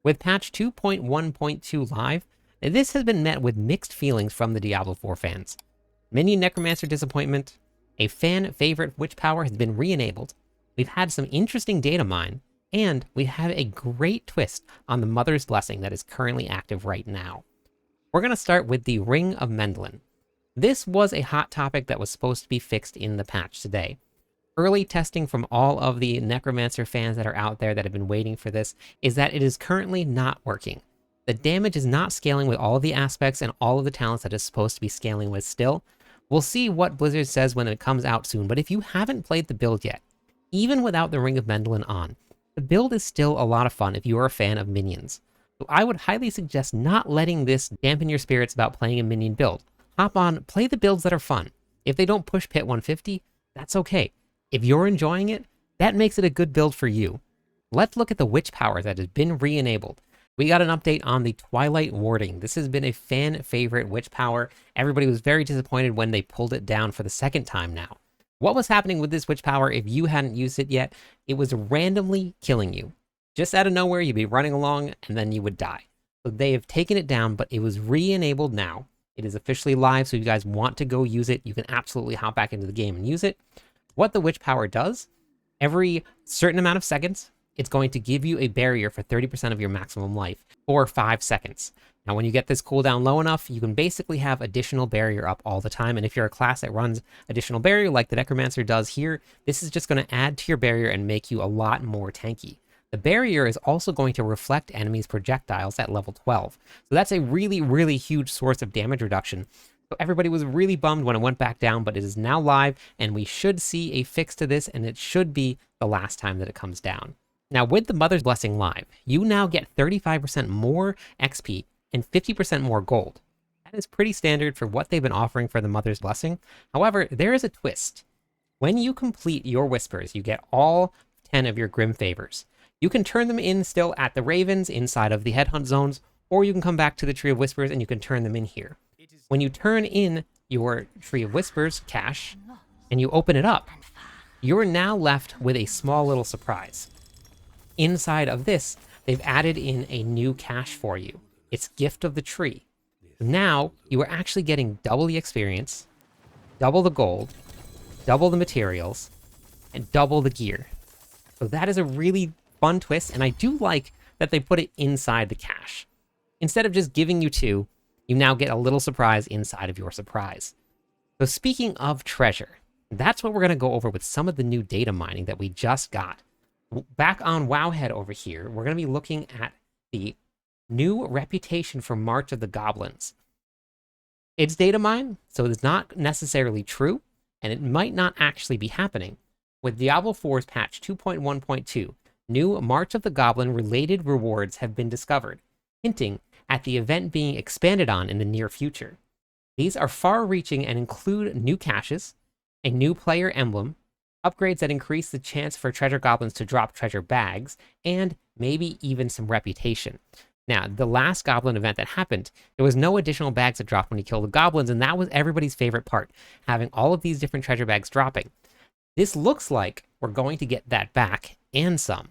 With patch 2.1.2 live, this has been met with mixed feelings from the Diablo 4 fans. Minion Necromancer disappointment, a fan favorite witch power has been re-enabled, we've had some interesting data mine, and we have a great twist on the Mother's Blessing that is currently active right now. We're going to start with the Ring of mendeln. This was a hot topic that was supposed to be fixed in the patch today. Early testing from all of the Necromancer fans that are out there that have been waiting for this is that it is currently not working. The damage is not scaling with all of the aspects and all of the talents that it's supposed to be scaling with still. We'll see what Blizzard says when it comes out soon, but if you haven't played the build yet, even without the Ring of mendeln on, the build is still a lot of fun if you are a fan of minions. So I would highly suggest not letting this dampen your spirits about playing a minion build. Hop on, play the builds that are fun. If they don't push Pit 150, that's okay. If you're enjoying it, that makes it a good build for you. Let's look at the witch power that has been re-enabled. We got an update on the Twilight warding. This has been a fan favorite witch power. Everybody was very disappointed when they pulled it down for the second time now. What was happening with this witch power if you hadn't used it yet? It was randomly killing you. Just out of nowhere, you'd be running along and then you would die. So they have taken it down, but it was re-enabled now. It is officially live, so if you guys want to go use it, you can absolutely hop back into the game and use it. What the witch power does, every certain amount of seconds, it's going to give you a barrier for 30% of your maximum life for 5 seconds. Now, when you get this cooldown low enough, you can basically have additional barrier up all the time. And if you're a class that runs additional barrier like the Necromancer does here, this is just going to add to your barrier and make you a lot more tanky. The barrier is also going to reflect enemies' projectiles at level 12. So that's a really, really huge source of damage reduction. So everybody was really bummed when it went back down, but it is now live, and we should see a fix to this, and it should be the last time that it comes down. Now, with the Mother's Blessing live, you now get 35% more XP and 50% more gold. That is pretty standard for what they've been offering for the Mother's Blessing. However, there is a twist. When you complete your Whispers, you get all 10 of your Grim Favors. You can turn them in still at the Ravens inside of the Headhunt zones, or you can come back to the Tree of Whispers and you can turn them in here. When you turn in your Tree of Whispers cache and you open it up, you're now left with a small little surprise. Inside of this, they've added in a new cache for you. It's Gift of the Tree. Now, you are actually getting double the experience, double the gold, double the materials, and double the gear. So that is a really fun twist, and I do like that they put it inside the cache. Instead of just giving you 2, you now get a little surprise inside of your surprise. So speaking of treasure, that's what we're going to go over with some of the new data mining that we just got. Back on Wowhead over here, we're going to be looking at the new reputation for March of the Goblins. It's data mine, so it's not necessarily true, and it might not actually be happening. With Diablo 4's patch 2.1.2, new March of the Goblin related rewards have been discovered, hinting at the event being expanded on in the near future. These are far-reaching and include new caches, a new player emblem, upgrades that increase the chance for treasure goblins to drop treasure bags, and maybe even some reputation. Now, the last goblin event that happened, there was no additional bags that dropped when you killed the goblins, and that was everybody's favorite part, having all of these different treasure bags dropping. This looks like we're going to get that back, and some.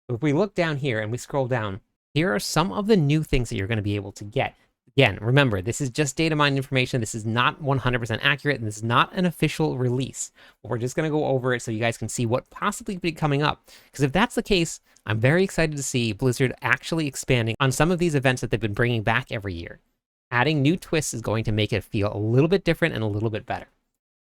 If we look down here and we scroll down, here are some of the new things that you're going to be able to get. Again, remember, this is just data mine information. This is not 100% accurate, and this is not an official release. But we're just going to go over it so you guys can see what possibly could be coming up. Because if that's the case, I'm very excited to see Blizzard actually expanding on some of these events that they've been bringing back every year. Adding new twists is going to make it feel a little bit different and a little bit better.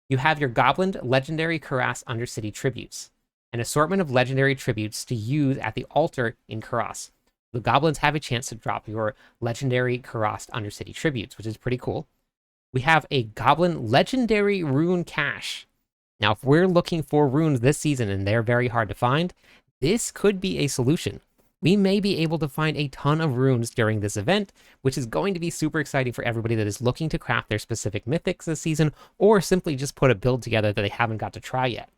You have your Goblin Legendary Kuras Undercity Tributes, an assortment of legendary tributes to use at the altar in Kuras. The goblins have a chance to drop your legendary Kuras Undercity Tributes, which is pretty cool. We have a Goblin Legendary Rune Cache. Now, if we're looking for runes this season and they're very hard to find, this could be a solution. We may be able to find a ton of runes during this event, which is going to be super exciting for everybody that is looking to craft their specific mythics this season, or simply just put a build together that they haven't got to try yet.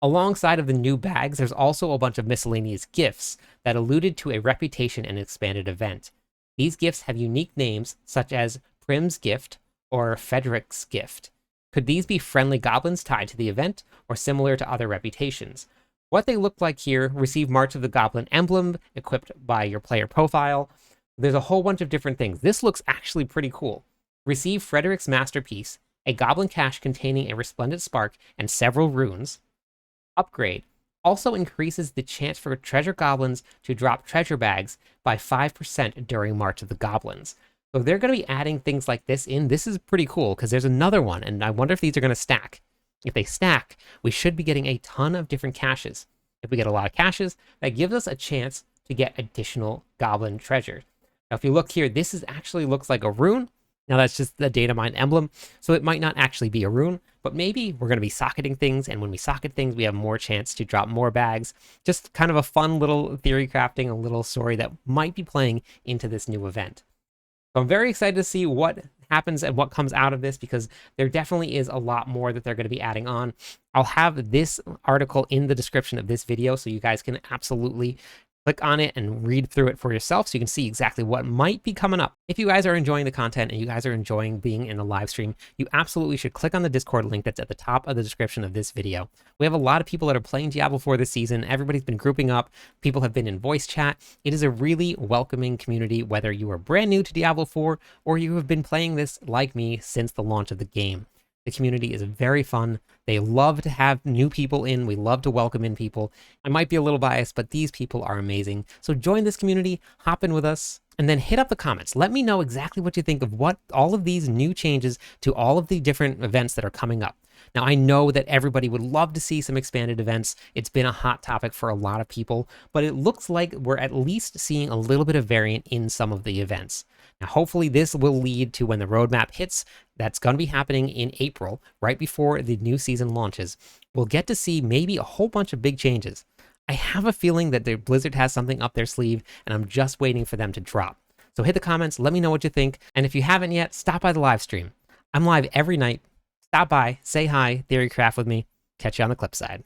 Alongside of the new bags, there's also a bunch of miscellaneous gifts that alluded to a reputation and expanded event. These gifts have unique names, such as Prim's Gift or Frederick's Gift. Could these be friendly goblins tied to the event, or similar to other reputations? what they look like here: receive March of the Goblin emblem equipped by your player profile. There's a whole bunch of different things. This looks actually pretty cool. Receive Frederick's Masterpiece, a goblin cache containing a resplendent spark and several runes. Upgrade also increases the chance for treasure goblins to drop treasure bags by 5% during March of the Goblins. So they're going to be adding things like this in. This is pretty cool because there's another one, and I wonder if these are going to stack. If they stack, we should be getting a ton of different caches. If we get a lot of caches, that gives us a chance to get additional goblin treasure. Now, if you look here, this actually looks like a rune. Now, that's just the data mine emblem, so it might not actually be a rune, but maybe we're going to be socketing things, and when we socket things, we have more chance to drop more bags. Just kind of a fun little theory crafting, a little story that might be playing into this new event. So I'm very excited to see what happens and what comes out of this, because there definitely is a lot more that they're going to be adding on. I'll have this article in the description of this video, so you guys can absolutely click on it and read through it for yourself so you can see exactly what might be coming up. If you guys are enjoying the content and you guys are enjoying being in the live stream, you absolutely should click on the Discord link that's at the top of the description of this video. We have a lot of people that are playing Diablo 4 this season. Everybody's been grouping up. People have been in voice chat. It is a really welcoming community, whether you are brand new to Diablo 4 or you have been playing this like me since the launch of the game. The community is very fun. They love to have new people in. We love to welcome in people. I might be a little biased, but these people are amazing. So join this community, hop in with us, and then hit up the comments. Let me know exactly what you think of what all of these new changes to all of the different events that are coming up. Now, I know that everybody would love to see some expanded events. It's been a hot topic for a lot of people, but it looks like we're at least seeing a little bit of variant in some of the events. Now, hopefully this will lead to when the roadmap hits, that's going to be happening in April, right before the new season launches. We'll get to see maybe a whole bunch of big changes. I have a feeling that the Blizzard has something up their sleeve, and I'm just waiting for them to drop. So hit the comments, let me know what you think, and if you haven't yet, stop by the live stream. I'm live every night. Stop by, say hi, theory craft with me. Catch you on the clip side.